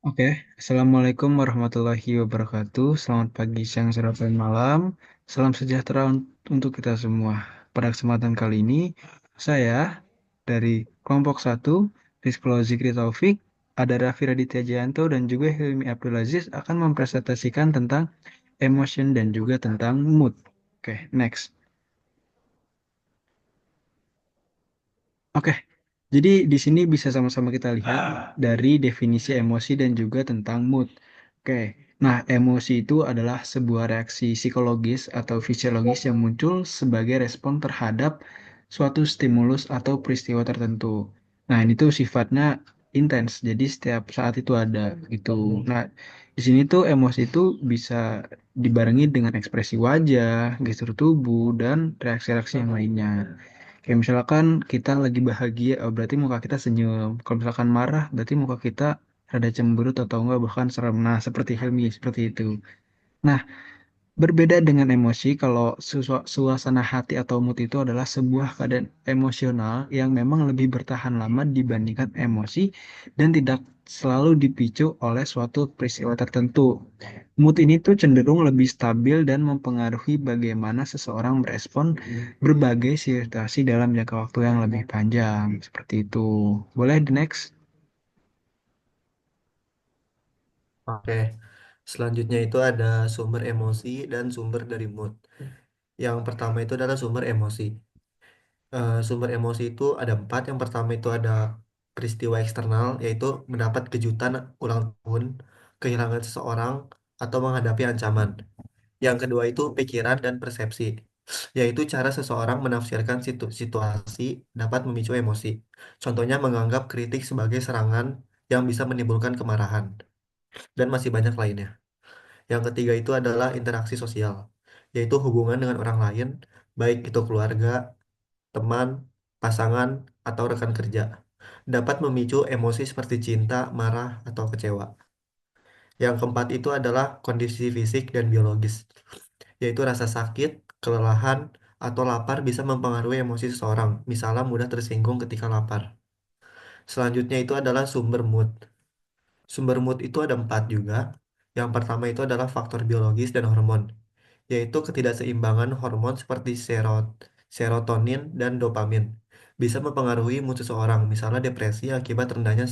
Oke, Assalamualaikum warahmatullahi wabarakatuh. Selamat pagi, siang, sore, dan malam. Salam sejahtera untuk kita semua. Pada kesempatan kali ini, saya dari kelompok 1, Rizky Zikri Taufik, ada Raffi Raditya Jayanto, dan juga Hilmi Abdulaziz akan mempresentasikan tentang emotion dan juga tentang mood. Oke, next. Oke, jadi di sini bisa sama-sama kita lihat dari definisi emosi dan juga tentang mood. Oke, nah emosi itu adalah sebuah reaksi psikologis atau fisiologis yang muncul sebagai respon terhadap suatu stimulus atau peristiwa tertentu. Nah, ini tuh sifatnya intens, jadi setiap saat itu ada gitu. Nah, di sini tuh emosi itu bisa dibarengi dengan ekspresi wajah, gestur tubuh, dan reaksi-reaksi yang lainnya. Kayak misalkan kita lagi bahagia, oh, berarti muka kita senyum. Kalau misalkan marah, berarti muka kita rada cemberut atau enggak bahkan serem. Nah, seperti Helmi, seperti itu. Nah, berbeda dengan emosi, kalau suasana hati atau mood itu adalah sebuah keadaan emosional yang memang lebih bertahan lama dibandingkan emosi dan tidak selalu dipicu oleh suatu peristiwa tertentu. Mood ini tuh cenderung lebih stabil dan mempengaruhi bagaimana seseorang merespon berbagai situasi dalam jangka waktu yang lebih panjang. Seperti itu. Boleh the next? Oke, selanjutnya itu ada sumber emosi dan sumber dari mood. Yang pertama itu adalah sumber emosi. Sumber emosi itu ada empat. Yang pertama itu ada peristiwa eksternal, yaitu mendapat kejutan ulang tahun, kehilangan seseorang, atau menghadapi ancaman. Yang kedua itu pikiran dan persepsi, yaitu cara seseorang menafsirkan situasi dapat memicu emosi. Contohnya menganggap kritik sebagai serangan yang bisa menimbulkan kemarahan, dan masih banyak lainnya. Yang ketiga itu adalah interaksi sosial, yaitu hubungan dengan orang lain, baik itu keluarga, teman, pasangan, atau rekan kerja. Dapat memicu emosi seperti cinta, marah, atau kecewa. Yang keempat itu adalah kondisi fisik dan biologis, yaitu rasa sakit, kelelahan, atau lapar bisa mempengaruhi emosi seseorang, misalnya mudah tersinggung ketika lapar. Selanjutnya itu adalah sumber mood. Sumber mood itu ada empat juga. Yang pertama itu adalah faktor biologis dan hormon, yaitu ketidakseimbangan hormon seperti serotonin dan dopamin. Bisa mempengaruhi mood seseorang, misalnya depresi akibat rendahnya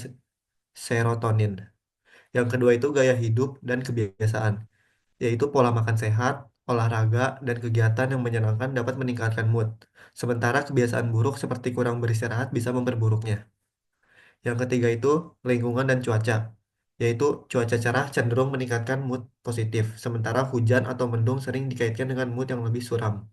serotonin. Yang kedua itu gaya hidup dan kebiasaan, yaitu pola makan sehat, olahraga, dan kegiatan yang menyenangkan dapat meningkatkan mood. Sementara kebiasaan buruk seperti kurang beristirahat bisa memperburuknya. Yang ketiga itu lingkungan dan cuaca, yaitu cuaca cerah cenderung meningkatkan mood positif, sementara hujan atau mendung sering dikaitkan dengan mood yang lebih suram.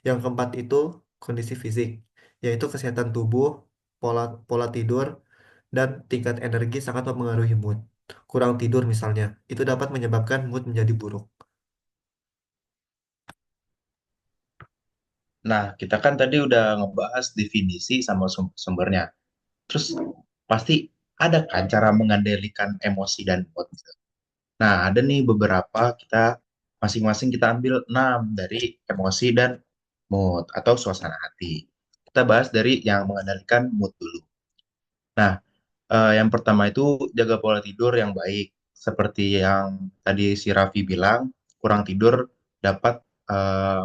Yang keempat itu kondisi fisik, yaitu kesehatan tubuh, pola pola tidur, dan tingkat energi sangat mempengaruhi mood. Kurang tidur misalnya, itu dapat menyebabkan mood menjadi buruk. Nah, kita kan tadi udah ngebahas definisi sama sumbernya. Terus pasti ada kan cara mengendalikan emosi dan mood gitu. Nah, ada nih beberapa kita masing-masing kita ambil 6 dari emosi dan mood atau suasana hati. Kita bahas dari yang mengendalikan mood dulu. Nah, yang pertama itu jaga pola tidur yang baik. Seperti yang tadi si Raffi bilang, kurang tidur dapat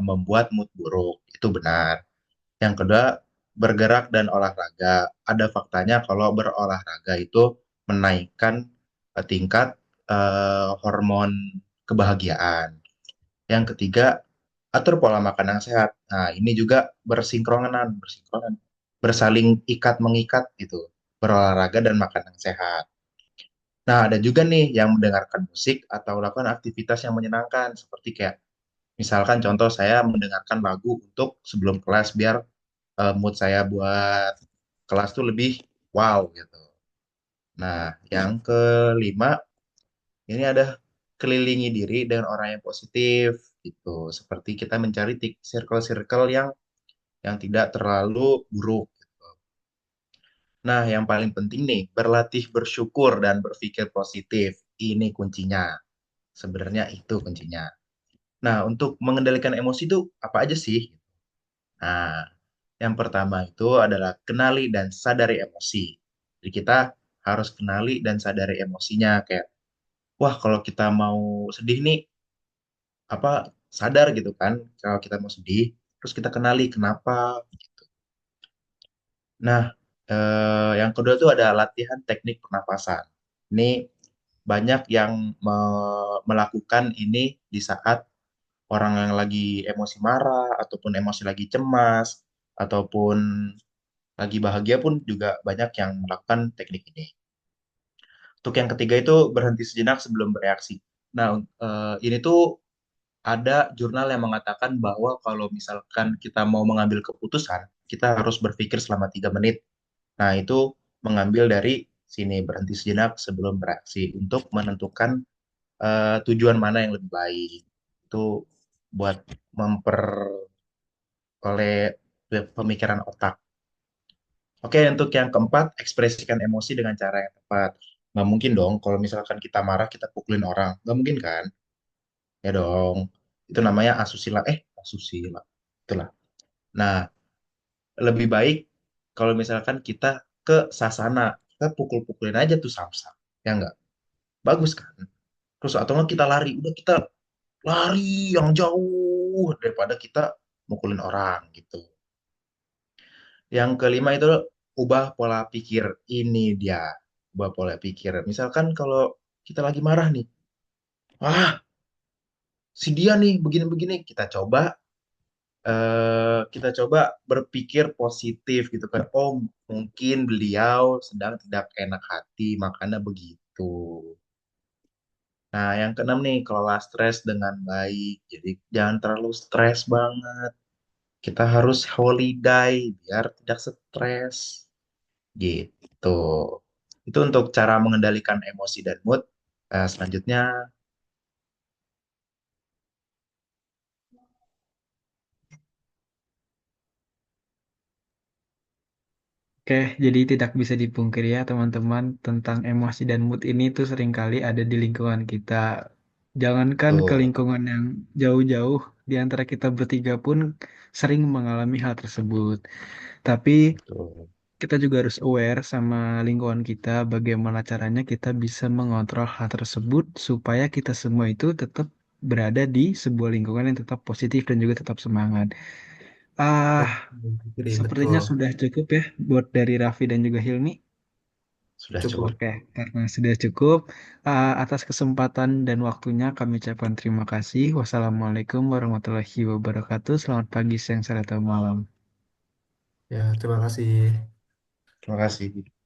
membuat mood buruk. Itu benar. Yang kedua, bergerak dan olahraga. Ada faktanya kalau berolahraga itu menaikkan tingkat hormon kebahagiaan. Yang ketiga, atur pola makan yang sehat. Nah, ini juga bersinkronan, bersaling ikat mengikat gitu, berolahraga dan makan yang sehat. Nah, ada juga nih yang mendengarkan musik atau lakukan aktivitas yang menyenangkan, seperti kayak misalkan contoh saya mendengarkan lagu untuk sebelum kelas biar mood saya buat kelas tuh lebih wow gitu. Nah, yang kelima ini ada kelilingi diri dengan orang yang positif gitu. Seperti kita mencari circle-circle yang tidak terlalu buruk. Nah, yang paling penting nih, berlatih bersyukur dan berpikir positif. Ini kuncinya. Sebenarnya itu kuncinya. Nah, untuk mengendalikan emosi itu apa aja sih? Nah, yang pertama itu adalah kenali dan sadari emosi. Jadi kita harus kenali dan sadari emosinya. Kayak, wah kalau kita mau sedih nih, apa sadar gitu kan, kalau kita mau sedih, terus kita kenali kenapa. Nah, yang kedua tuh ada latihan teknik pernapasan. Ini banyak yang melakukan ini di saat orang yang lagi emosi marah, ataupun emosi lagi cemas, ataupun lagi bahagia pun juga banyak yang melakukan teknik ini. Untuk yang ketiga itu berhenti sejenak sebelum bereaksi. Nah, ini tuh ada jurnal yang mengatakan bahwa kalau misalkan kita mau mengambil keputusan, kita harus berpikir selama 3 menit. Nah, itu mengambil dari sini berhenti sejenak sebelum bereaksi untuk menentukan tujuan mana yang lebih baik. Itu buat memperoleh pemikiran otak. Oke, untuk yang keempat, ekspresikan emosi dengan cara yang tepat. Nggak mungkin dong kalau misalkan kita marah, kita pukulin orang. Nggak mungkin kan? Ya dong. Itu namanya asusila. Asusila. Itulah. Nah, lebih baik kalau misalkan kita ke sasana. Kita pukul-pukulin aja tuh samsak. Ya nggak? Bagus kan? Terus atau nggak kita lari. Udah kita lari yang jauh daripada kita mukulin orang gitu. Yang kelima itu ubah pola pikir. Ini dia, ubah pola pikir. Misalkan kalau kita lagi marah nih, ah si dia nih begini-begini, kita coba berpikir positif gitu kan. Oh mungkin beliau sedang tidak enak hati, makanya begitu. Nah yang keenam nih, kelola stres dengan baik. Jadi jangan terlalu stres banget. Kita harus holiday biar tidak stres. Gitu. Itu untuk cara mengendalikan emosi dan mood. Selanjutnya, Oke, jadi tidak bisa dipungkiri ya teman-teman tentang emosi dan mood ini tuh seringkali ada di lingkungan kita. Jangankan ke tuh, lingkungan yang jauh-jauh, di antara kita bertiga pun sering mengalami hal tersebut. Tapi tuh, kita juga harus aware sama lingkungan kita, bagaimana caranya kita bisa mengontrol hal tersebut supaya kita semua itu tetap berada di sebuah lingkungan yang tetap positif dan juga tetap semangat. Ah, sepertinya Betul. sudah cukup ya buat dari Raffi dan juga Hilmi. sudah Cukup. cukup. Oke, karena sudah cukup, atas kesempatan dan waktunya kami ucapkan terima kasih. Wassalamualaikum warahmatullahi wabarakatuh. Selamat pagi, siang, sore, atau malam. Ya, terima kasih. Terima kasih.